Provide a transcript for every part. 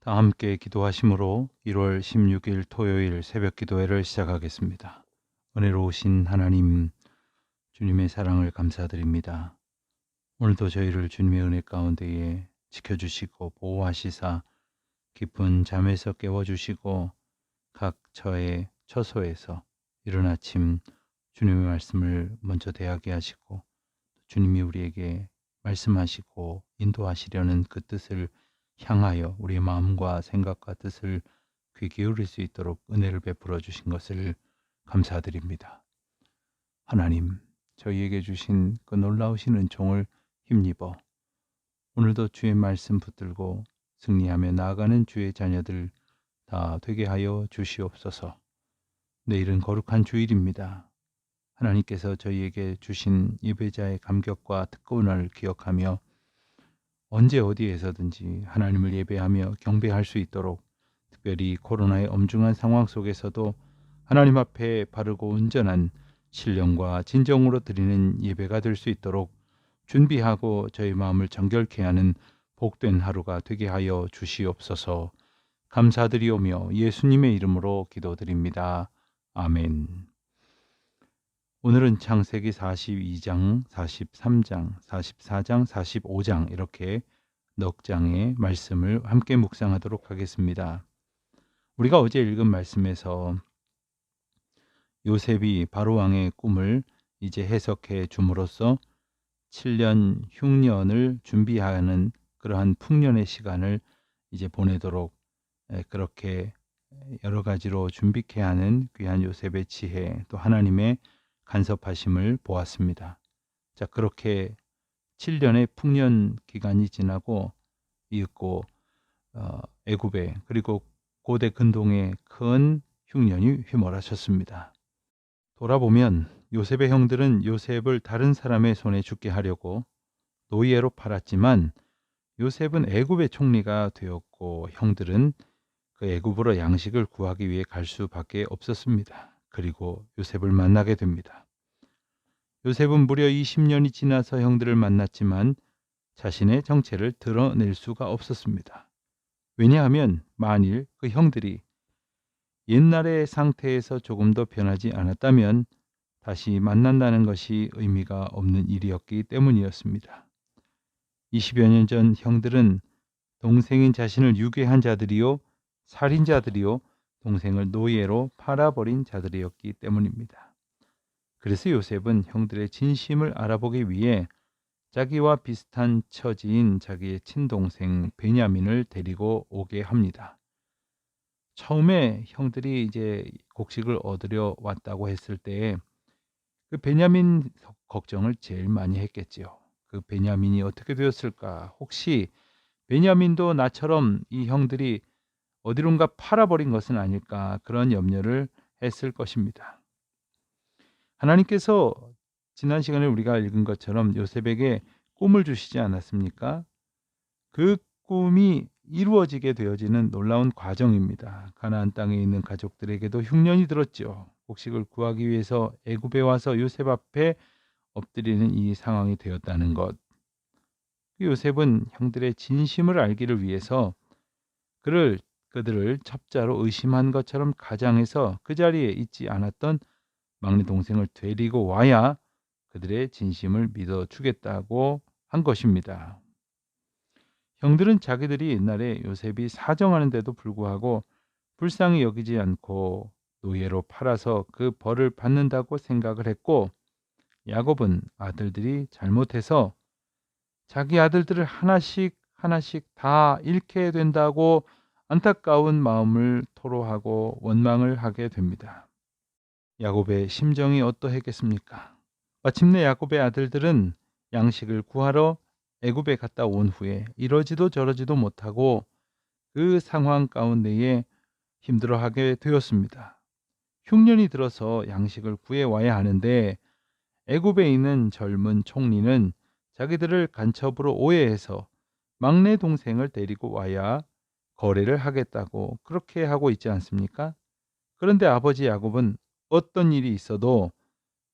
다 함께 기도하심으로 1월 16일 토요일 새벽 기도회를 시작하겠습니다. 은혜로우신 하나님, 주님의 사랑을 감사드립니다. 오늘도 저희를 주님의 은혜 가운데에 지켜주시고 보호하시사 깊은 잠에서 깨워주시고 각 처의 처소에서 이른 아침 주님의 말씀을 먼저 대하게 하시고 주님이 우리에게 말씀하시고 인도하시려는 그 뜻을 향하여 우리의 마음과 생각과 뜻을 귀 기울일 수 있도록 은혜를 베풀어 주신 것을 감사드립니다. 하나님, 저희에게 주신 그 놀라우신 은총을 힘입어 오늘도 주의 말씀 붙들고 승리하며 나아가는 주의 자녀들 다 되게 하여 주시옵소서. 내일은 거룩한 주일입니다. 하나님께서 저희에게 주신 예배자의 감격과 특권을 기억하며 언제 어디에서든지 하나님을 예배하며 경배할 수 있도록, 특별히 코로나의 엄중한 상황 속에서도 하나님 앞에 바르고 온전한 신령과 진정으로 드리는 예배가 될 수 있도록 준비하고 저희 마음을 정결케 하는 복된 하루가 되게 하여 주시옵소서. 감사드리오며 예수님의 이름으로 기도드립니다. 아멘. 오늘은 창세기 42장, 43장, 44장, 45장 이렇게 넉 장의 말씀을 함께 묵상하도록 하겠습니다. 우리가 어제 읽은 말씀에서 요셉이 바로왕의 꿈을 이제 해석해 줌으로써 7년 흉년을 준비하는 그러한 풍년의 시간을 이제 보내도록 그렇게 여러 가지로 준비케 하는 귀한 요셉의 지혜, 또 하나님의 간섭하심을 보았습니다. 자, 그렇게 7년의 풍년 기간이 지나고 이윽고 애굽에 그리고 고대 근동에 큰 흉년이 휘몰아쳤습니다. 돌아보면 요셉의 형들은 요셉을 다른 사람의 손에 죽게 하려고 노예로 팔았지만 요셉은 애굽의 총리가 되었고 형들은 그 애굽으로 양식을 구하기 위해 갈 수밖에 없었습니다. 그리고 요셉을 만나게 됩니다. 요셉은 무려 20년이 지나서 형들을 만났지만 자신의 정체를 드러낼 수가 없었습니다. 왜냐하면 만일 그 형들이 옛날의 상태에서 조금 더 변하지 않았다면 다시 만난다는 것이 의미가 없는 일이었기 때문이었습니다. 20여 년 전 형들은 동생인 자신을 유괴한 자들이요, 살인자들이요, 동생을 노예로 팔아버린 자들이었기 때문입니다. 그래서 요셉은 형들의 진심을 알아보기 위해 자기와 비슷한 처지인 자기의 친동생 베냐민을 데리고 오게 합니다. 처음에 형들이 이제 곡식을 얻으려 왔다고 했을 때에 그 베냐민 걱정을 제일 많이 했겠지요. 그 베냐민이 어떻게 되었을까? 혹시 베냐민도 나처럼 이 형들이 어디론가 팔아버린 것은 아닐까? 그런 염려를 했을 것입니다. 하나님께서 지난 시간에 우리가 읽은 것처럼 요셉에게 꿈을 주시지 않았습니까? 그 꿈이 이루어지게 되어지는 놀라운 과정입니다. 가나안 땅에 있는 가족들에게도 흉년이 들었죠. 곡식을 구하기 위해서 애굽에 와서 요셉 앞에 엎드리는 이 상황이 되었다는 것. 요셉은 형들의 진심을 알기를 위해서 그들을 첩자로 의심한 것처럼 가장해서 그 자리에 있지 않았던 막내 동생을 데리고 와야 그들의 진심을 믿어주겠다고 한 것입니다. 형들은 자기들이 옛날에 요셉이 사정하는데도 불구하고 불쌍히 여기지 않고 노예로 팔아서 그 벌을 받는다고 생각을 했고, 야곱은 아들들이 잘못해서 자기 아들들을 하나씩 하나씩 다 잃게 된다고 안타까운 마음을 토로하고 원망을 하게 됩니다. 야곱의 심정이 어떠했겠습니까? 마침내 야곱의 아들들은 양식을 구하러 애굽에 갔다 온 후에 이러지도 저러지도 못하고 그 상황 가운데에 힘들어하게 되었습니다. 흉년이 들어서 양식을 구해와야 하는데 애굽에 있는 젊은 총리는 자기들을 간첩으로 오해해서 막내 동생을 데리고 와야 거래를 하겠다고 그렇게 하고 있지 않습니까? 그런데 아버지 야곱은 어떤 일이 있어도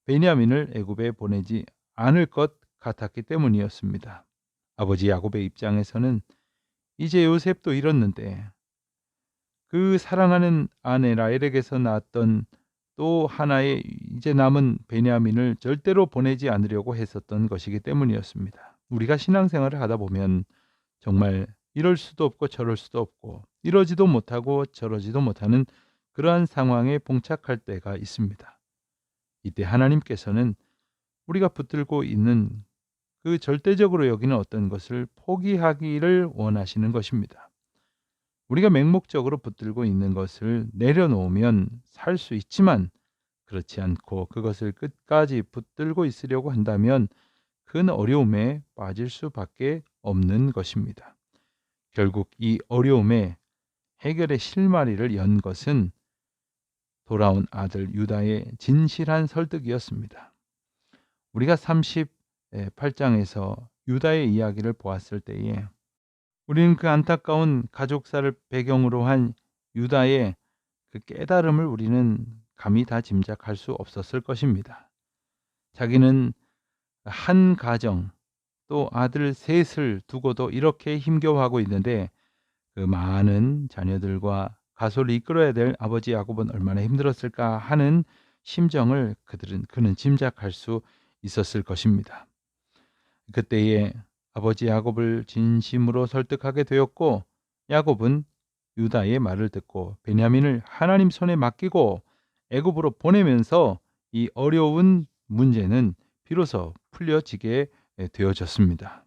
베냐민을 애굽에 보내지 않을 것 같았기 때문이었습니다. 아버지 야곱의 입장에서는 이제 요셉도 잃었는데 그 사랑하는 아내 라헬에게서 낳았던 또 하나의 이제 남은 베냐민을 절대로 보내지 않으려고 했었던 것이기 때문이었습니다. 우리가 신앙생활을 하다 보면 정말 이럴 수도 없고 저럴 수도 없고 이러지도 못하고 저러지도 못하는 그러한 상황에 봉착할 때가 있습니다. 이때 하나님께서는 우리가 붙들고 있는 그 절대적으로 여기는 어떤 것을 포기하기를 원하시는 것입니다. 우리가 맹목적으로 붙들고 있는 것을 내려놓으면 살 수 있지만 그렇지 않고 그것을 끝까지 붙들고 있으려고 한다면 큰 어려움에 빠질 수밖에 없는 것입니다. 결국 이 어려움에 해결의 실마리를 연 것은 돌아온 아들 유다의 진실한 설득이었습니다. 우리가 38장에서 유다의 이야기를 보았을 때에 우리는 그 안타까운 가족사를 배경으로 한 유다의 그 깨달음을 우리는 감히 다 짐작할 수 없었을 것입니다. 자기는 한 가정 또 아들 셋을 두고도 이렇게 힘겨워하고 있는데 그 많은 자녀들과 가솔을 이끌어야 될 아버지 야곱은 얼마나 힘들었을까 하는 심정을 그는 짐작할 수 있었을 것입니다. 그때에 아버지 야곱을 진심으로 설득하게 되었고 야곱은 유다의 말을 듣고 베냐민을 하나님 손에 맡기고 애굽으로 보내면서 이 어려운 문제는 비로소 풀려지게 되어졌습니다.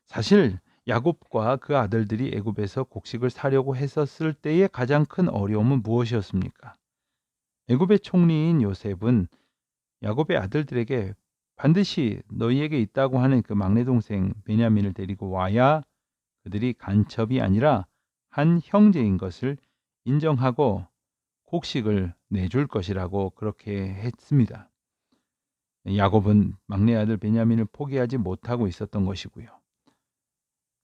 사실 야곱과 그 아들들이 애굽에서 곡식을 사려고 했었을 때의 가장 큰 어려움은 무엇이었습니까? 애굽의 총리인 요셉은 야곱의 아들들에게 반드시 너희에게 있다고 하는 그 막내 동생 베냐민을 데리고 와야 그들이 간첩이 아니라 한 형제인 것을 인정하고 곡식을 내줄 것이라고 그렇게 했습니다. 야곱은 막내 아들 베냐민을 포기하지 못하고 있었던 것이고요.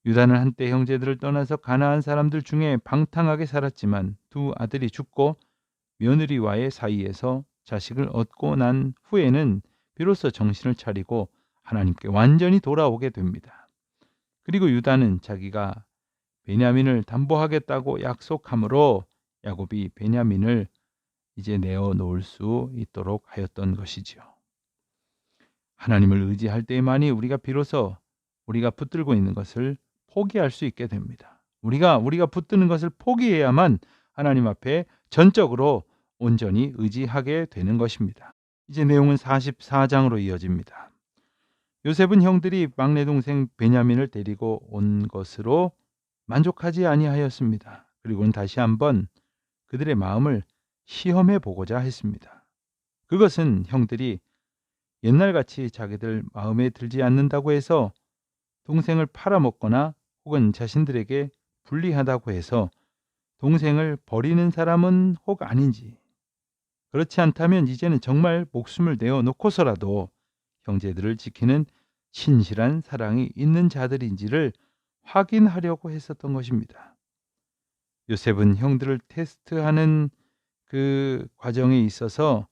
유다는 한때 형제들을 떠나서 가나안 사람들 중에 방탕하게 살았지만 두 아들이 죽고 며느리와의 사이에서 자식을 얻고 난 후에는 비로소 정신을 차리고 하나님께 완전히 돌아오게 됩니다. 그리고 유다는 자기가 베냐민을 담보하겠다고 약속함으로 야곱이 베냐민을 이제 내어놓을 수 있도록 하였던 것이지요. 하나님을 의지할 때만이 우리가 비로소 우리가 붙들고 있는 것을 포기할 수 있게 됩니다. 우리가 붙드는 것을 포기해야만 하나님 앞에 전적으로 온전히 의지하게 되는 것입니다. 이제 내용은 44장으로 이어집니다. 요셉은 형들이 막내 동생 베냐민을 데리고 온 것으로 만족하지 아니하였습니다. 그리고는 다시 한번 그들의 마음을 시험해 보고자 했습니다. 그것은 형들이 옛날같이 자기들 마음에 들지 않는다고 해서 동생을 팔아먹거나 혹은 자신들에게 불리하다고 해서 동생을 버리는 사람은 혹 아닌지, 그렇지 않다면 이제는 정말 목숨을 내어놓고서라도 형제들을 지키는 신실한 사랑이 있는 자들인지를 확인하려고 했었던 것입니다. 요셉은 형들을 테스트하는 그 과정에 있어서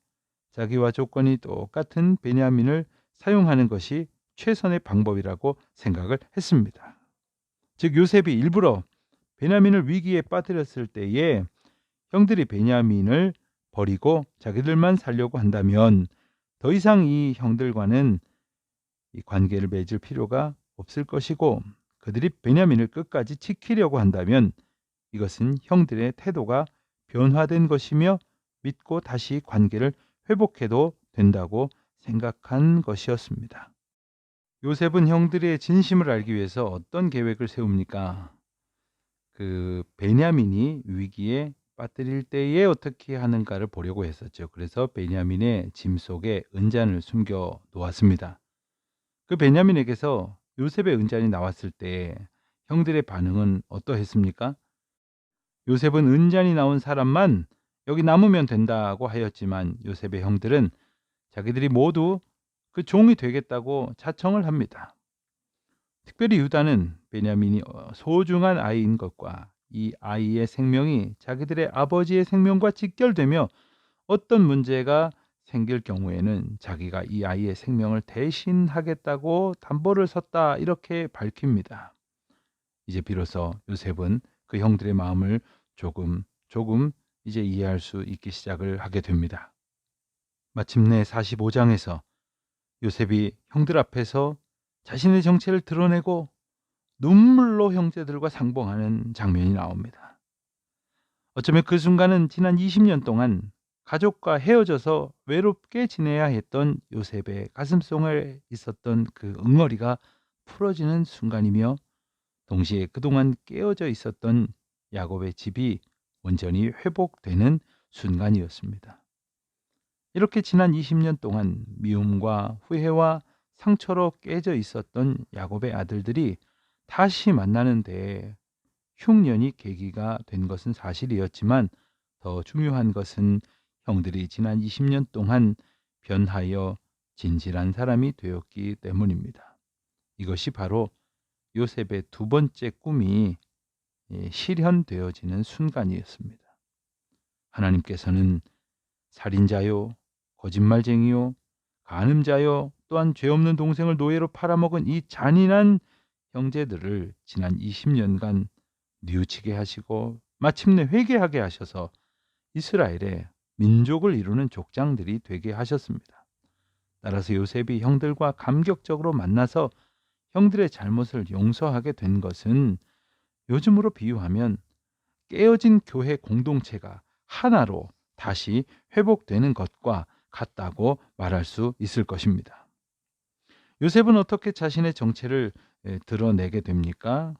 자기와 조건이 똑같은 베냐민을 사용하는 것이 최선의 방법이라고 생각을 했습니다. 즉 요셉이 일부러 베냐민을 위기에 빠뜨렸을 때에 형들이 베냐민을 버리고 자기들만 살려고 한다면 더 이상 이 형들과는 이 관계를 맺을 필요가 없을 것이고 그들이 베냐민을 끝까지 지키려고 한다면 이것은 형들의 태도가 변화된 것이며 믿고 다시 관계를 회복해도 된다고 생각한 것이었습니다. 요셉은 형들의 진심을 알기 위해서 어떤 계획을 세웁니까? 그 베냐민이 위기에 빠뜨릴 때에 어떻게 하는가를 보려고 했었죠. 그래서 베냐민의 짐 속에 은잔을 숨겨 놓았습니다. 그 베냐민에게서 요셉의 은잔이 나왔을 때 형들의 반응은 어떠했습니까? 요셉은 은잔이 나온 사람만 여기 남으면 된다고 하였지만 요셉의 형들은 자기들이 모두 그 종이 되겠다고 자청을 합니다. 특별히 유다는 베냐민이 소중한 아이인 것과 이 아이의 생명이 자기들의 아버지의 생명과 직결되며 어떤 문제가 생길 경우에는 자기가 이 아이의 생명을 대신하겠다고 담보를 섰다 이렇게 밝힙니다. 이제 비로소 요셉은 그 형들의 마음을 조금 이제 이해할 수 있기 시작을 하게 됩니다. 마침내 45장에서 요셉이 형들 앞에서 자신의 정체를 드러내고 눈물로 형제들과 상봉하는 장면이 나옵니다. 어쩌면 그 순간은 지난 20년 동안 가족과 헤어져서 외롭게 지내야 했던 요셉의 가슴속에 있었던 그 응어리가 풀어지는 순간이며, 동시에 그동안 깨어져 있었던 야곱의 집이 온전히 회복되는 순간이었습니다. 이렇게 지난 20년 동안 미움과 후회와 상처로 깨져 있었던 야곱의 아들들이 다시 만나는 데에 흉년이 계기가 된 것은 사실이었지만, 더 중요한 것은 형들이 지난 20년 동안 변하여 진실한 사람이 되었기 때문입니다. 이것이 바로 요셉의 두 번째 꿈이 실현되어지는 순간이었습니다. 하나님께서는 살인자요, 거짓말쟁이요, 간음자요, 또한 죄 없는 동생을 노예로 팔아먹은 이 잔인한 형제들을 지난 20년간 뉘우치게 하시고 마침내 회개하게 하셔서 이스라엘의 민족을 이루는 족장들이 되게 하셨습니다. 따라서 요셉이 형들과 감격적으로 만나서 형들의 잘못을 용서하게 된 것은 요즘으로 비유하면 깨어진 교회 공동체가 하나로 다시 회복되는 것과 같다고 말할 수 있을 것입니다. 요셉은 어떻게 자신의 정체를 드러내게 됩니까?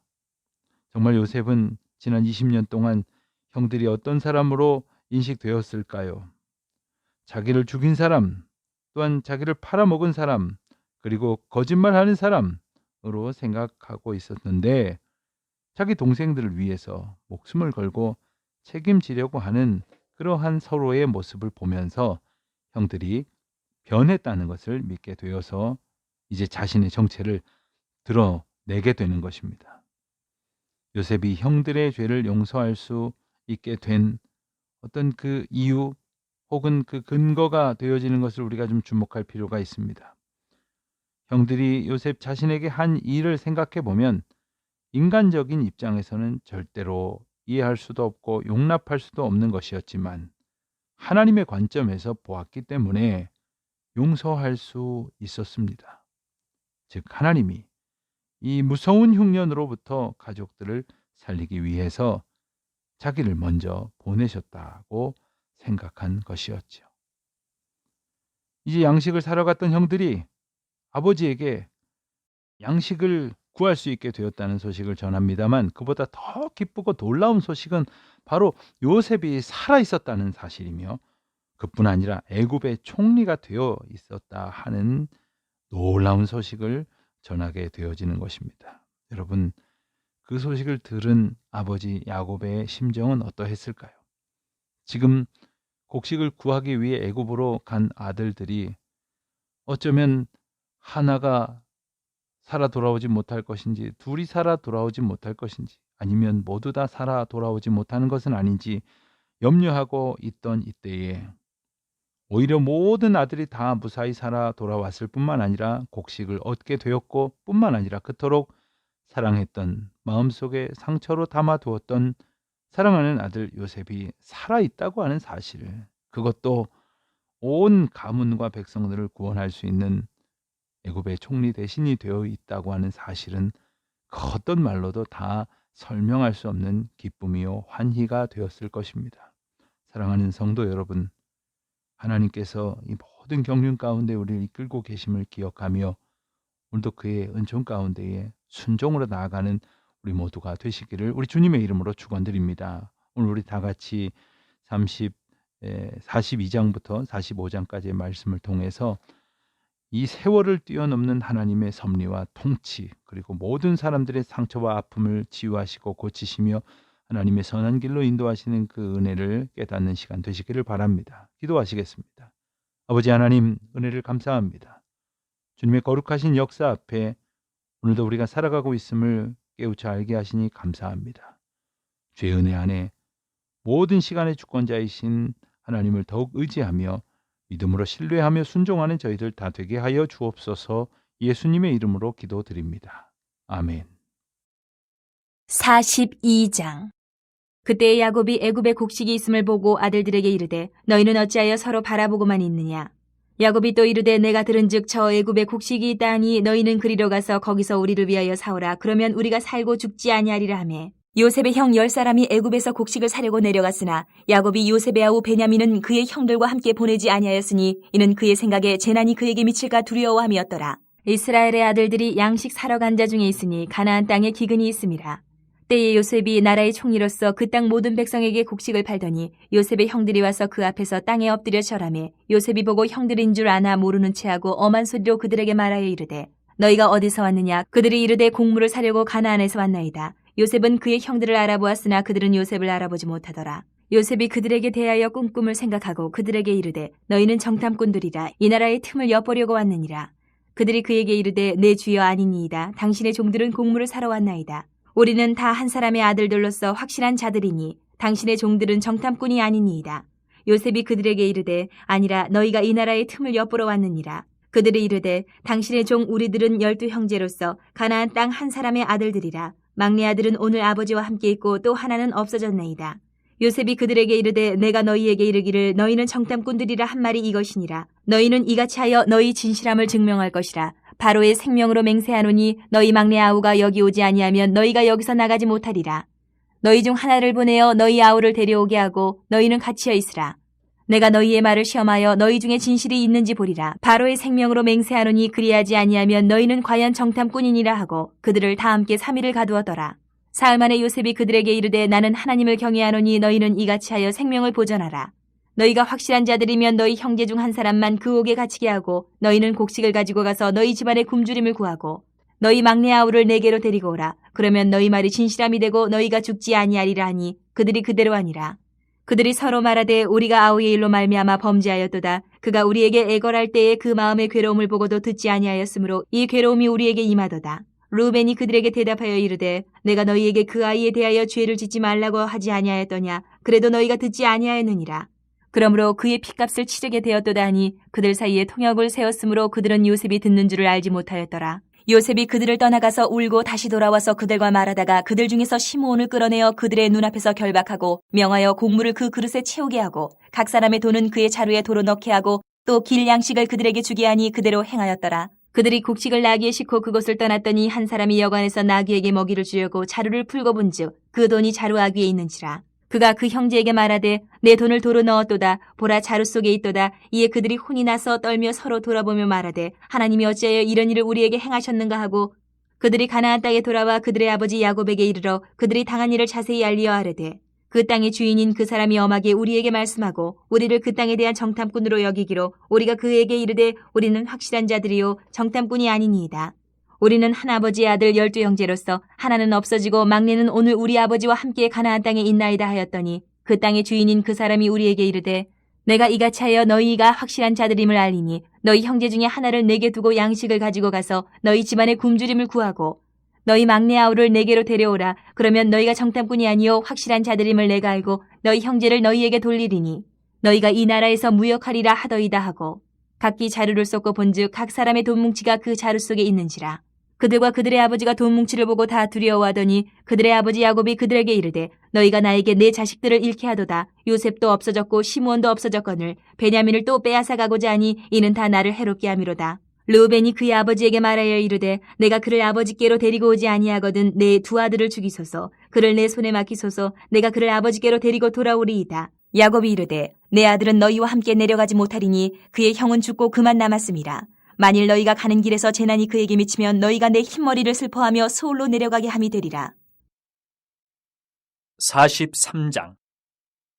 정말 요셉은 지난 20년 동안 형들이 어떤 사람으로 인식되었을까요? 자기를 죽인 사람, 또한 자기를 팔아먹은 사람, 그리고 거짓말하는 사람으로 생각하고 있었는데, 자기 동생들을 위해서 목숨을 걸고 책임지려고 하는 그러한 서로의 모습을 보면서 형들이 변했다는 것을 믿게 되어서 이제 자신의 정체를 드러내게 되는 것입니다. 요셉이 형들의 죄를 용서할 수 있게 된 어떤 그 이유 혹은 그 근거가 되어지는 것을 우리가 좀 주목할 필요가 있습니다. 형들이 요셉 자신에게 한 일을 생각해 보면 인간적인 입장에서는 절대로 이해할 수도 없고 용납할 수도 없는 것이었지만, 하나님의 관점에서 보았기 때문에 용서할 수 있었습니다. 즉, 하나님이 이 무서운 흉년으로부터 가족들을 살리기 위해서 자기를 먼저 보내셨다고 생각한 것이었죠. 이제 양식을 사러 갔던 형들이 아버지에게 양식을 구할 수 있게 되었다는 소식을 전합니다만, 그보다 더 기쁘고 놀라운 소식은 바로 요셉이 살아 있었다는 사실이며, 그뿐 아니라 애굽의 총리가 되어 있었다 하는 놀라운 소식을 전하게 되어지는 것입니다. 여러분, 그 소식을 들은 아버지 야곱의 심정은 어떠했을까요? 지금 곡식을 구하기 위해 애굽으로 간 아들들이 어쩌면 하나가 살아 돌아오지 못할 것인지, 둘이 살아 돌아오지 못할 것인지, 아니면 모두 다 살아 돌아오지 못하는 것은 아닌지 염려하고 있던 이때에 오히려 모든 아들이 다 무사히 살아 돌아왔을 뿐만 아니라 곡식을 얻게 되었고, 뿐만 아니라 그토록 사랑했던, 마음속에 상처로 담아두었던 사랑하는 아들 요셉이 살아있다고 하는 사실, 그것도 온 가문과 백성들을 구원할 수 있는 애굽의 총리 대신이 되어 있다고 하는 사실은 그 어떤 말로도 다 설명할 수 없는 기쁨이요 환희가 되었을 것입니다. 사랑하는 성도 여러분, 하나님께서 이 모든 경륜 가운데 우리를 이끌고 계심을 기억하며 오늘도 그의 은총 가운데에 순종으로 나아가는 우리 모두가 되시기를 우리 주님의 이름으로 축원드립니다. 오늘 우리 다 같이 42장부터 45장까지의 말씀을 통해서 이 세월을 뛰어넘는 하나님의 섭리와 통치, 그리고 모든 사람들의 상처와 아픔을 치유하시고 고치시며 하나님의 선한 길로 인도하시는 그 은혜를 깨닫는 시간 되시기를 바랍니다. 기도하시겠습니다. 아버지 하나님, 은혜를 감사합니다. 주님의 거룩하신 역사 앞에 오늘도 우리가 살아가고 있음을 깨우쳐 알게 하시니 감사합니다. 죄 은혜 안에 모든 시간의 주권자이신 하나님을 더욱 의지하며 믿음으로 신뢰하며 순종하는 저희들 다 되게 하여 주옵소서. 예수님의 이름으로 기도드립니다. 아멘. 42장 그때 야곱이 애굽에 곡식이 있음을 보고 아들들에게 이르되 너희는 어찌하여 서로 바라보고만 있느냐. 야곱이 또 이르되 내가 들은즉 저 애굽에 곡식이 있다 하니 너희는 그리로 가서 거기서 우리를 위하여 사오라. 그러면 우리가 살고 죽지 아니하리라 하매 요셉의 형 10사람이 애굽에서 곡식을 사려고 내려갔으나 야곱이 요셉의 아우 베냐민은 그의 형들과 함께 보내지 아니하였으니 이는 그의 생각에 재난이 그에게 미칠까 두려워함이었더라. 이스라엘의 아들들이 양식 사러 간 자 중에 있으니 가나안 땅에 기근이 있음이라. 때에 요셉이 나라의 총리로서 그 땅 모든 백성에게 곡식을 팔더니 요셉의 형들이 와서 그 앞에서 땅에 엎드려 절하매 요셉이 보고 형들인 줄 아나 모르는 체하고 엄한 소리로 그들에게 말하여 이르되 너희가 어디서 왔느냐. 그들이 이르되 곡물을 사려고 가나안에서 왔나이다. 요셉은 그의 형들을 알아보았으나 그들은 요셉을 알아보지 못하더라. 요셉이 그들에게 대하여 꿈꿈을 생각하고 그들에게 이르되 너희는 정탐꾼들이라 이 나라의 틈을 엿보려고 왔느니라. 그들이 그에게 이르되 내 주여 아니니이다. 당신의 종들은 곡물을 사러 왔나이다. 우리는 다 한 사람의 아들들로서 확실한 자들이니 당신의 종들은 정탐꾼이 아니니이다. 요셉이 그들에게 이르되 아니라 너희가 이 나라의 틈을 엿보러 왔느니라. 그들이 이르되 당신의 종 우리들은 12 형제로서 가나안 땅 한 사람의 아들들이라. 막내 아들은 오늘 아버지와 함께 있고 또 하나는 없어졌나이다. 요셉이 그들에게 이르되 내가 너희에게 이르기를 너희는 정탐꾼들이라 한 말이 이것이니라. 너희는 이같이 하여 너희 진실함을 증명할 것이라. 바로의 생명으로 맹세하노니 너희 막내 아우가 여기 오지 아니하면 너희가 여기서 나가지 못하리라. 너희 중 하나를 보내어 너희 아우를 데려오게 하고 너희는 갇혀 있으라. 내가 너희의 말을 시험하여 너희 중에 진실이 있는지 보리라. 바로의 생명으로 맹세하노니 그리하지 아니하면 너희는 과연 정탐꾼이니라 하고 그들을 다 함께 3일을 가두었더라. 사흘 만에 요셉이 그들에게 이르되 나는 하나님을 경외하노니 너희는 이같이 하여 생명을 보전하라. 너희가 확실한 자들이면 너희 형제 중 한 사람만 그 옥에 갇히게 하고 너희는 곡식을 가지고 가서 너희 집안의 굶주림을 구하고 너희 막내 아우를 내게로 데리고 오라. 그러면 너희 말이 진실함이 되고 너희가 죽지 아니하리라 하니 그들이 그대로 하니라. 그들이 서로 말하되 우리가 아우의 일로 말미암아 범죄하였도다. 그가 우리에게 애걸할 때에 그 마음의 괴로움을 보고도 듣지 아니하였으므로 이 괴로움이 우리에게 임하도다. 루벤이 그들에게 대답하여 이르되 내가 너희에게 그 아이에 대하여 죄를 짓지 말라고 하지 아니하였더냐. 그래도 너희가 듣지 아니하였느니라. 그러므로 그의 핏값을 치르게 되었도다 하니 그들 사이에 통역을 세웠으므로 그들은 요셉이 듣는 줄을 알지 못하였더라. 요셉이 그들을 떠나가서 울고 다시 돌아와서 그들과 말하다가 그들 중에서 시므온을 끌어내어 그들의 눈앞에서 결박하고 명하여 곡물을 그 그릇에 채우게 하고 각 사람의 돈은 그의 자루에 도로 넣게 하고 또 길 양식을 그들에게 주게 하니 그대로 행하였더라. 그들이 곡식을 나귀에 싣고 그곳을 떠났더니 한 사람이 여관에서 나귀에게 먹이를 주려고 자루를 풀고 본즉 그 돈이 자루 아귀에 있는지라. 그가 그 형제에게 말하되 내 돈을 도로 넣었도다. 보라 자루 속에 있도다. 이에 그들이 혼이 나서 떨며 서로 돌아보며 말하되 하나님이 어찌하여 이런 일을 우리에게 행하셨는가 하고 그들이 가나안 땅에 돌아와 그들의 아버지 야곱에게 이르러 그들이 당한 일을 자세히 알리어 아뢰되 그 땅의 주인인 그 사람이 엄하게 우리에게 말씀하고 우리를 그 땅에 대한 정탐꾼으로 여기기로 우리가 그에게 이르되 우리는 확실한 자들이요 정탐꾼이 아니니이다. 우리는 한 아버지의 아들 12 형제로서 하나는 없어지고 막내는 오늘 우리 아버지와 함께 가나안 땅에 있나이다 하였더니 그 땅의 주인인 그 사람이 우리에게 이르되 내가 이같이 하여 너희가 확실한 자들임을 알리니 너희 형제 중에 하나를 내게 두고 양식을 가지고 가서 너희 집안의 굶주림을 구하고 너희 막내 아우를 내게로 데려오라. 그러면 너희가 정탐꾼이 아니요 확실한 자들임을 내가 알고 너희 형제를 너희에게 돌리리니 너희가 이 나라에서 무역하리라 하더이다 하고 각기 자루를 쏟고 본즉 각 사람의 돈 뭉치가 그 자루 속에 있는지라. 그들과 그들의 아버지가 돈 뭉치를 보고 다 두려워하더니 그들의 아버지 야곱이 그들에게 이르되 너희가 나에게 내 자식들을 잃게 하도다. 요셉도 없어졌고 시므온도 없어졌거늘 베냐민을 또 빼앗아 가고자 하니 이는 다 나를 해롭게 함이로다. 르우벤이 그의 아버지에게 말하여 이르되 내가 그를 아버지께로 데리고 오지 아니하거든 내 두 아들을 죽이소서. 그를 내 손에 맡기소서. 내가 그를 아버지께로 데리고 돌아오리이다. 야곱이 이르되 내 아들은 너희와 함께 내려가지 못하리니 그의 형은 죽고 그만 남았음이라. 만일 너희가 가는 길에서 재난이 그에게 미치면 너희가 내 흰머리를 슬퍼하며 서울로 내려가게 함이 되리라. 43장.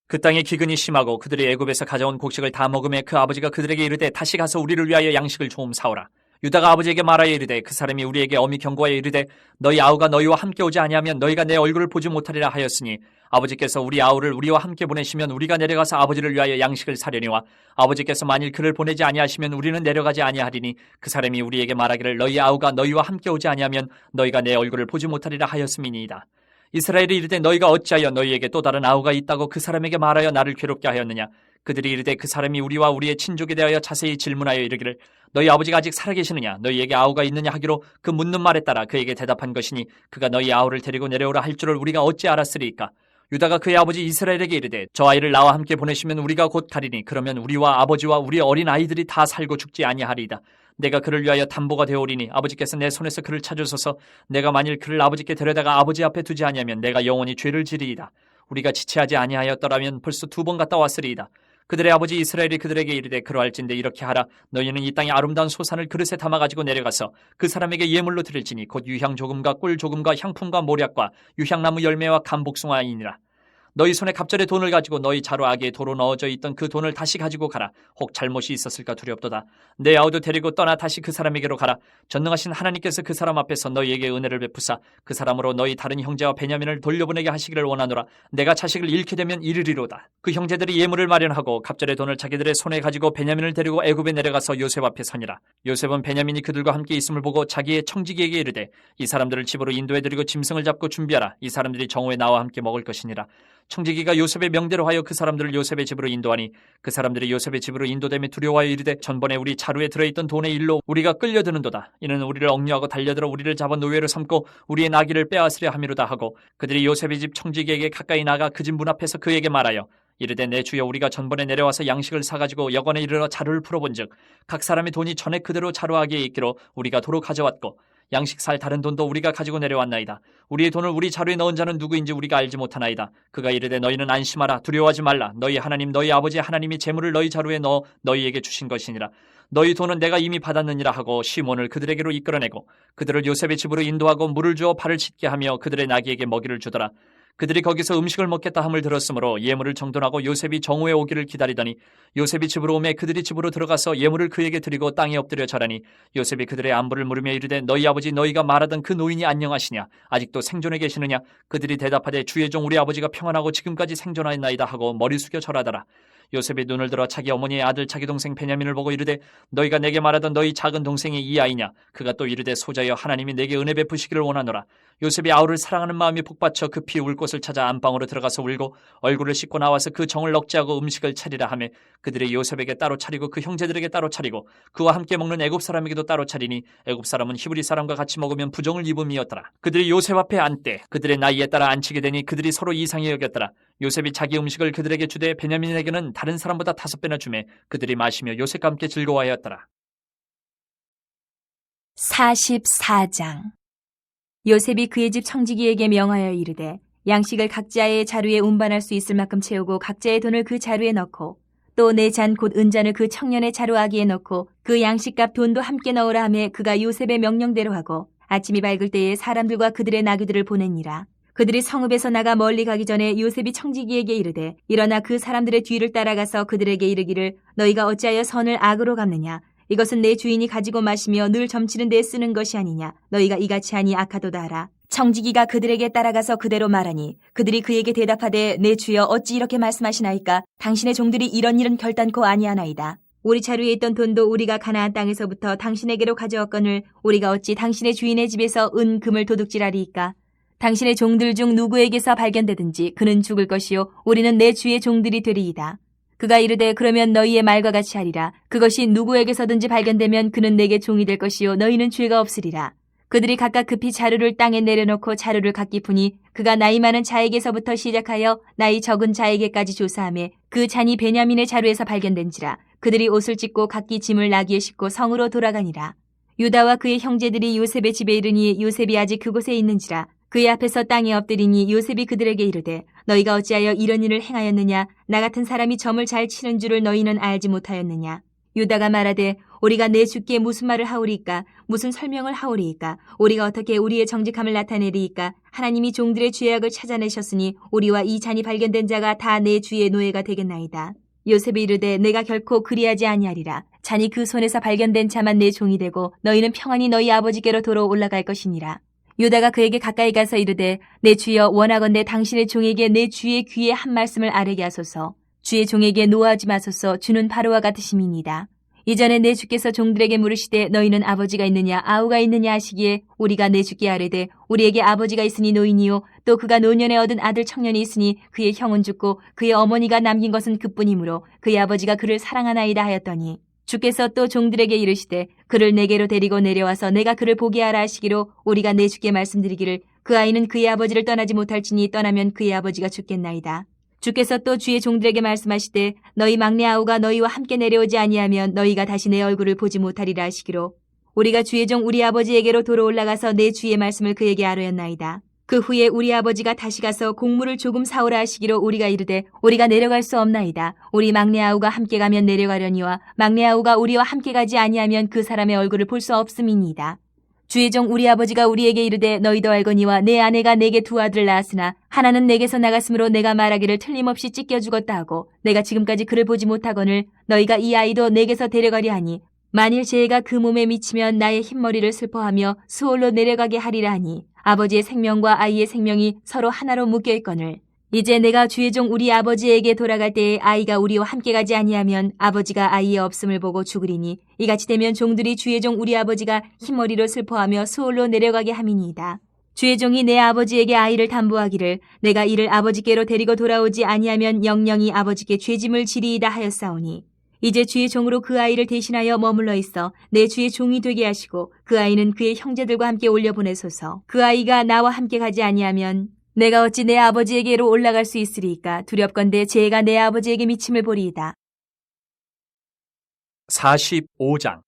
그 땅에 기근이 심하고 그들이 애굽에서 가져온 곡식을 다 먹음에 그 아버지가 그들에게 이르되 다시 가서 우리를 위하여 양식을 조금 사오라. 유다가 아버지에게 말하여 이르되 그 사람이 우리에게 엄히 경고하여 이르되 너희 아우가 너희와 함께 오지 아니하면 너희가 내 얼굴을 보지 못하리라 하였으니 아버지께서 우리 아우를 우리와 함께 보내시면 우리가 내려가서 아버지를 위하여 양식을 사려니와 아버지께서 만일 그를 보내지 아니하시면 우리는 내려가지 아니하리니 그 사람이 우리에게 말하기를 너희 아우가 너희와 함께 오지 아니하면 너희가 내 얼굴을 보지 못하리라 하였음이니이다. 이스라엘이 이르되 너희가 어찌하여 너희에게 또 다른 아우가 있다고 그 사람에게 말하여 나를 괴롭게 하였느냐. 그들이 이르되 그 사람이 우리와 우리의 친족에 대하여 자세히 질문하여 이르기를 너희 아버지가 아직 살아계시느냐 너희에게 아우가 있느냐 하기로 그 묻는 말에 따라 그에게 대답한 것이니 그가 너희 아우를 데리고 내려오라 할 줄을 우리가 어찌 알았으리이까. 유다가 그의 아버지 이스라엘에게 이르되 저 아이를 나와 함께 보내시면 우리가 곧 가리니 그러면 우리와 아버지와 우리 어린 아이들이 다 살고 죽지 아니하리이다. 내가 그를 위하여 담보가 되오리니 아버지께서 내 손에서 그를 찾으소서. 내가 만일 그를 아버지께 데려다가 아버지 앞에 두지 아니하면 내가 영원히 죄를 지리이다. 우리가 지체하지 아니하였더라면 벌써 2번 갔다 왔으리이다. 그들의 아버지 이스라엘이 그들에게 이르되 그러할진대 이렇게 하라. 너희는 이 땅의 아름다운 소산을 그릇에 담아가지고 내려가서 그 사람에게 예물로 드릴지니 곧 유향 조금과 꿀 조금과 향품과 모략과 유향나무 열매와 감복숭아이니라. 너희 손에 갑절의 돈을 가지고 너희 자루 아기에 도로 넣어져 있던 그 돈을 다시 가지고 가라. 혹 잘못이 있었을까 두렵도다. 내 아우도 데리고 떠나 다시 그 사람에게로 가라. 전능하신 하나님께서 그 사람 앞에서 너희에게 은혜를 베푸사 그 사람으로 너희 다른 형제와 베냐민을 돌려보내게 하시기를 원하노라. 내가 자식을 잃게 되면 이르리로다. 그 형제들이 예물을 마련하고 갑절의 돈을 자기들의 손에 가지고 베냐민을 데리고 애굽에 내려가서 요셉 앞에 서니라. 요셉은 베냐민이 그들과 함께 있음을 보고 자기의 청지기에게 이르되 이 사람들을 집으로 인도해드리고 짐승을 잡고 준비하라. 이 사람들이 정오에 나와 함께 먹을 것이니라. 청지기가 요셉의 명대로 하여 그 사람들을 요셉의 집으로 인도하니 그 사람들이 요셉의 집으로 인도됨에 두려워하여 이르되 전번에 우리 자루에 들어있던 돈의 일로 우리가 끌려드는도다. 이는 우리를 억류하고 달려들어 우리를 잡아 노예로 삼고 우리의 나귀를 빼앗으려 함이로다 하고 그들이 요셉의 집 청지기에게 가까이 나가 그 집 문 앞에서 그에게 말하여 이르되 내 주여 우리가 전번에 내려와서 양식을 사가지고 여관에 이르러 자루를 풀어본즉 각 사람의 돈이 전에 그대로 자루아기에 있기로 우리가 도로 가져왔고 양식 살 다른 돈도 우리가 가지고 내려왔나이다. 우리의 돈을 우리 자루에 넣은 자는 누구인지 우리가 알지 못하나이다. 그가 이르되 너희는 안심하라. 두려워하지 말라. 너희 하나님 너희 아버지 하나님이 재물을 너희 자루에 넣어 너희에게 주신 것이니라. 너희 돈은 내가 이미 받았느니라 하고 시몬을 그들에게로 이끌어내고 그들을 요셉의 집으로 인도하고 물을 주어 발을 씻게 하며 그들의 나귀에게 먹이를 주더라. 그들이 거기서 음식을 먹겠다 함을 들었으므로 예물을 정돈하고 요셉이 정오에 오기를 기다리더니 요셉이 집으로 오매 그들이 집으로 들어가서 예물을 그에게 드리고 땅에 엎드려 절하니 요셉이 그들의 안부를 물으며 이르되 너희 아버지 너희가 말하던 그 노인이 안녕하시냐 아직도 생존해 계시느냐. 그들이 대답하되 주의 종 우리 아버지가 평안하고 지금까지 생존하였나이다 하고 머리 숙여 절하더라. 요셉이 눈을 들어 자기 어머니의 아들 자기 동생 베냐민을 보고 이르되 너희가 내게 말하던 너희 작은 동생이 이 아이냐. 그가 또 이르되 소자여 하나님이 내게 은혜 베푸시기를 원하노라. 요셉이 아우를 사랑하는 마음이 복받쳐 급히 울 곳을 찾아 안방으로 들어가서 울고 얼굴을 씻고 나와서 그 정을 억제하고 음식을 차리라 하매 그들이 요셉에게 따로 차리고 그 형제들에게 따로 차리고 그와 함께 먹는 애굽 사람에게도 따로 차리니 애굽 사람은 히브리 사람과 같이 먹으면 부정을 입음이었더라. 그들이 요셉 앞에 앉되 그들의 나이에 따라 앉히게 되니 그들이 서로 이상히 여겼더라. 요셉이 자기 음식을 그들에게 주되 베냐민에게는 다른 사람보다 5배나 주매 그들이 마시며 요셉과 함께 즐거워하였더라. 44장. 요셉이 그의 집 청지기에게 명하여 이르되 양식을 각자의 자루에 운반할 수 있을 만큼 채우고 각자의 돈을 그 자루에 넣고 또 내 잔 곧 은잔을 그 청년의 자루아기에 넣고 그 양식값 돈도 함께 넣으라 하매 그가 요셉의 명령대로 하고 아침이 밝을 때에 사람들과 그들의 나귀들을 보내니라. 그들이 성읍에서 나가 멀리 가기 전에 요셉이 청지기에게 이르되 일어나 그 사람들의 뒤를 따라가서 그들에게 이르기를 너희가 어찌하여 선을 악으로 갚느냐. 이것은 내 주인이 가지고 마시며 늘 점치는 데에 쓰는 것이 아니냐. 너희가 이같이 하니 악하도다 하라. 청지기가 그들에게 따라가서 그대로 말하니 그들이 그에게 대답하되 내 주여 어찌 이렇게 말씀하시나이까. 당신의 종들이 이런 일은 결단코 아니하나이다. 우리 자루에 있던 돈도 우리가 가나안 땅에서부터 당신에게로 가져왔거늘 우리가 어찌 당신의 주인의 집에서 은 금을 도둑질하리이까. 당신의 종들 중 누구에게서 발견되든지 그는 죽을 것이요 우리는 내 주의 종들이 되리이다. 그가 이르되 그러면 너희의 말과 같이 하리라. 그것이 누구에게서든지 발견되면 그는 내게 종이 될 것이요 너희는 죄가 없으리라. 그들이 각각 급히 자루를 땅에 내려놓고 자루를 각기 푸니 그가 나이 많은 자에게서부터 시작하여 나이 적은 자에게까지 조사하며 그 잔이 베냐민의 자루에서 발견된지라. 그들이 옷을 찢고 각기 짐을 나귀에 싣고 성으로 돌아가니라. 유다와 그의 형제들이 요셉의 집에 이르니 요셉이 아직 그곳에 있는지라. 그의 앞에서 땅에 엎드리니 요셉이 그들에게 이르되 너희가 어찌하여 이런 일을 행하였느냐. 나 같은 사람이 점을 잘 치는 줄을 너희는 알지 못하였느냐. 유다가 말하되 우리가 내 주께 무슨 말을 하오리이까. 무슨 설명을 하오리이까. 우리가 어떻게 우리의 정직함을 나타내리이까. 하나님이 종들의 죄악을 찾아내셨으니 우리와 이 잔이 발견된 자가 다 내 주의 노예가 되겠나이다. 요셉이 이르되 내가 결코 그리하지 아니하리라. 잔이 그 손에서 발견된 자만 내 종이 되고 너희는 평안히 너희 아버지께로 도로 올라갈 것이니라. 유다가 그에게 가까이 가서 이르되 내 주여 원하건대 당신의 종에게 내 주의 귀에 한 말씀을 아뢰게 하소서. 주의 종에게 노하지 마소서. 주는 바로와 같으심이니이다. 이전에 내 주께서 종들에게 물으시되 너희는 아버지가 있느냐 아우가 있느냐 하시기에 우리가 내 주께 아뢰되 우리에게 아버지가 있으니 노인이요 또 그가 노년에 얻은 아들 청년이 있으니 그의 형은 죽고 그의 어머니가 남긴 것은 그뿐이므로 그의 아버지가 그를 사랑하나이다 하였더니 주께서 또 종들에게 이르시되 그를 내게로 데리고 내려와서 내가 그를 보게 하라 하시기로 우리가 내 주께 말씀드리기를 그 아이는 그의 아버지를 떠나지 못할지니 떠나면 그의 아버지가 죽겠나이다. 주께서 또 주의 종들에게 말씀하시되 너희 막내 아우가 너희와 함께 내려오지 아니하면 너희가 다시 내 얼굴을 보지 못하리라 하시기로 우리가 주의 종 우리 아버지에게로 도로 올라가서 내 주의 말씀을 그에게 아뢰었나이다. 그 후에 우리 아버지가 다시 가서 곡물을 조금 사오라 하시기로 우리가 이르되 우리가 내려갈 수 없나이다. 우리 막내 아우가 함께 가면 내려가려니와 막내 아우가 우리와 함께 가지 아니하면 그 사람의 얼굴을 볼 수 없음이니이다. 주의 종 우리 아버지가 우리에게 이르되 너희도 알거니와 내 아내가 내게 두 아들을 낳았으나 하나는 내게서 나갔으므로 내가 말하기를 틀림없이 찢겨 죽었다 하고 내가 지금까지 그를 보지 못하거늘 너희가 이 아이도 내게서 데려가려 하니 만일 죄가 그 몸에 미치면 나의 흰머리를 슬퍼하며 수월로 내려가게 하리라 하니 아버지의 생명과 아이의 생명이 서로 하나로 묶여 있거늘 이제 내가 주의 종 우리 아버지에게 돌아갈 때에 아이가 우리와 함께 가지 아니하면 아버지가 아이의 없음을 보고 죽으리니 이같이 되면 종들이 주의 종 우리 아버지가 흰머리로 슬퍼하며 수월로 내려가게 함이니이다. 주의 종이 내 아버지에게 아이를 담보하기를 내가 이를 아버지께로 데리고 돌아오지 아니하면 영영이 아버지께 죄짐을 지리이다 하였사오니 이제 주의 종으로 그 아이를 대신하여 머물러 있어 내 주의 종이 되게 하시고 그 아이는 그의 형제들과 함께 올려보내소서. 그 아이가 나와 함께 가지 아니하면 내가 어찌 내 아버지에게로 올라갈 수 있으리이까 두렵건대 죄가 내 아버지에게 미침을 보리이다. 45장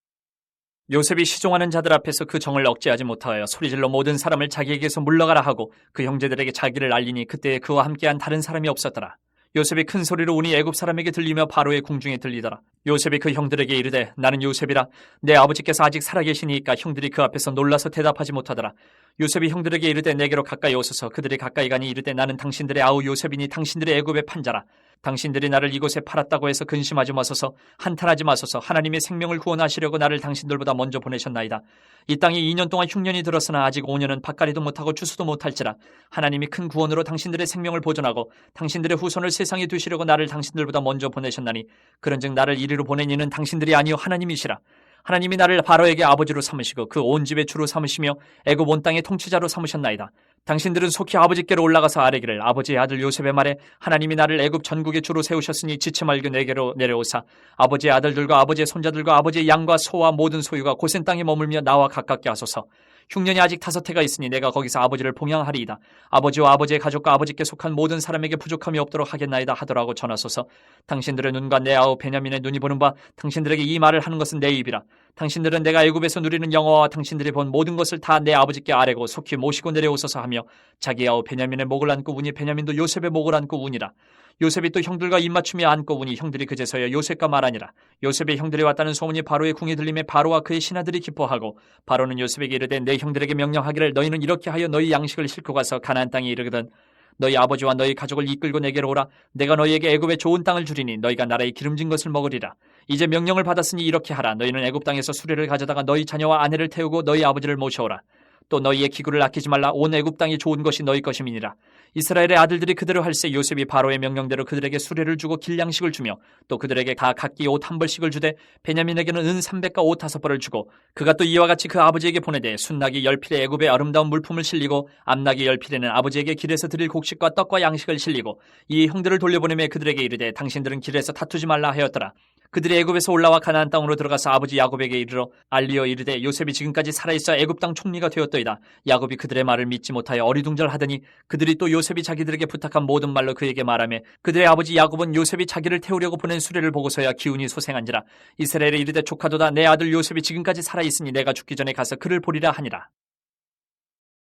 요셉이 시종하는 자들 앞에서 그 정을 억제하지 못하여 소리질러 모든 사람을 자기에게서 물러가라 하고 그 형제들에게 자기를 알리니 그때에 그와 함께한 다른 사람이 없었더라. 요셉이 큰 소리로 우니 애굽 사람에게 들리며 바로의 궁중에 들리더라. 요셉이 그 형들에게 이르되 나는 요셉이라 내 아버지께서 아직 살아계시니까 형들이 그 앞에서 놀라서 대답하지 못하더라. 요셉이 형들에게 이르되 내게로 가까이 오소서. 그들이 가까이 가니 이르되 나는 당신들의 아우 요셉이니 당신들의 애굽의 판자라. 당신들이 나를 이곳에 팔았다고 해서 근심하지 마소서. 한탄하지 마소서. 하나님의 생명을 구원하시려고 나를 당신들보다 먼저 보내셨나이다. 이 땅에 2년 동안 흉년이 들었으나 아직 5년은 밭갈이도 못하고 추수도 못할지라. 하나님이 큰 구원으로 당신들의 생명을 보존하고 당신들의 후손을 세상에 두시려고 나를 당신들보다 먼저 보내셨나니 그런즉 나를 이리로 보낸 이는 당신들이 아니요 하나님이시라. 하나님이 나를 바로에게 아버지로 삼으시고 그 온 집의 주로 삼으시며 애굽 온 땅의 통치자로 삼으셨나이다. 당신들은 속히 아버지께로 올라가서 아뢰기를 아버지의 아들 요셉의 말에 하나님이 나를 애굽 전국의 주로 세우셨으니 지체 말고 내게로 내려오사 아버지의 아들들과 아버지의 손자들과 아버지의 양과 소와 모든 소유가 고센 땅에 머물며 나와 가깝게 하소서. 흉년이 아직 5해가 있으니 내가 거기서 아버지를 봉양하리이다. 아버지와 아버지의 가족과 아버지께 속한 모든 사람에게 부족함이 없도록 하겠나이다 하더라고 전하소서. 당신들의 눈과 내 아우 베냐민의 눈이 보는 바 당신들에게 이 말을 하는 것은 내 입이라. 당신들은 내가 애굽에서 누리는 영화와 당신들이 본 모든 것을 다 내 아버지께 아뢰고 속히 모시고 내려오소서 하며 자기 아우 베냐민의 목을 안고 우니 베냐민도 요셉의 목을 안고 우니라. 요셉이 또 형들과 입맞추며 안고 우니 형들이 그제서야 요셉과 말하니라. 요셉의 형들이 왔다는 소문이 바로의 궁에 들림에 바로와 그의 신하들이 기뻐하고 바로는 요셉에게 이르되 내 형들에게 명령하기를 너희는 이렇게 하여 너희 양식을 싣고 가서 가나안 땅에 이르거든 너희 아버지와 너희 가족을 이끌고 내게로 오라. 내가 너희에게 애굽의 좋은 땅을 주리니 너희가 나라의 기름진 것을 먹으리라. 이제 명령을 받았으니 이렇게 하라. 너희는 애굽 땅에서 수레를 가져다가 너희 자녀와 아내를 태우고 너희 아버지를 모셔오라. 또 너희의 기구를 아끼지 말라. 온 애굽 땅이 좋은 것이 너희 것임이니라. 이스라엘의 아들들이 그대로 할세 요셉이 바로의 명령대로 그들에게 수레를 주고 길양식을 주며 또 그들에게 다 각기 옷 한 벌씩을 주되 베냐민에게는 은 300과 옷 5벌을 주고 그가 또 이와 같이 그 아버지에게 보내되 순나기 10필에 애굽의 아름다운 물품을 실리고 암나기 10필에는 아버지에게 길에서 드릴 곡식과 떡과 양식을 실리고 이 형들을 돌려보내며 그들에게 이르되 당신들은 길에서 다투지 말라 하였더라. 그들이 애굽에서 올라와 가나안 땅으로 들어가서 아버지 야곱에게 이르러 알리어 이르되 요셉이 지금까지 살아있어 애굽 땅 총리가 되었더이다. 야곱이 그들의 말을 믿지 못하여 어리둥절하더니 그들이 또 요셉이 자기들에게 부탁한 모든 말로 그에게 말하며 그들의 아버지 야곱은 요셉이 자기를 태우려고 보낸 수레를 보고서야 기운이 소생한지라. 이스라엘에 이르되 조카도다 내 아들 요셉이 지금까지 살아있으니 내가 죽기 전에 가서 그를 보리라 하니라.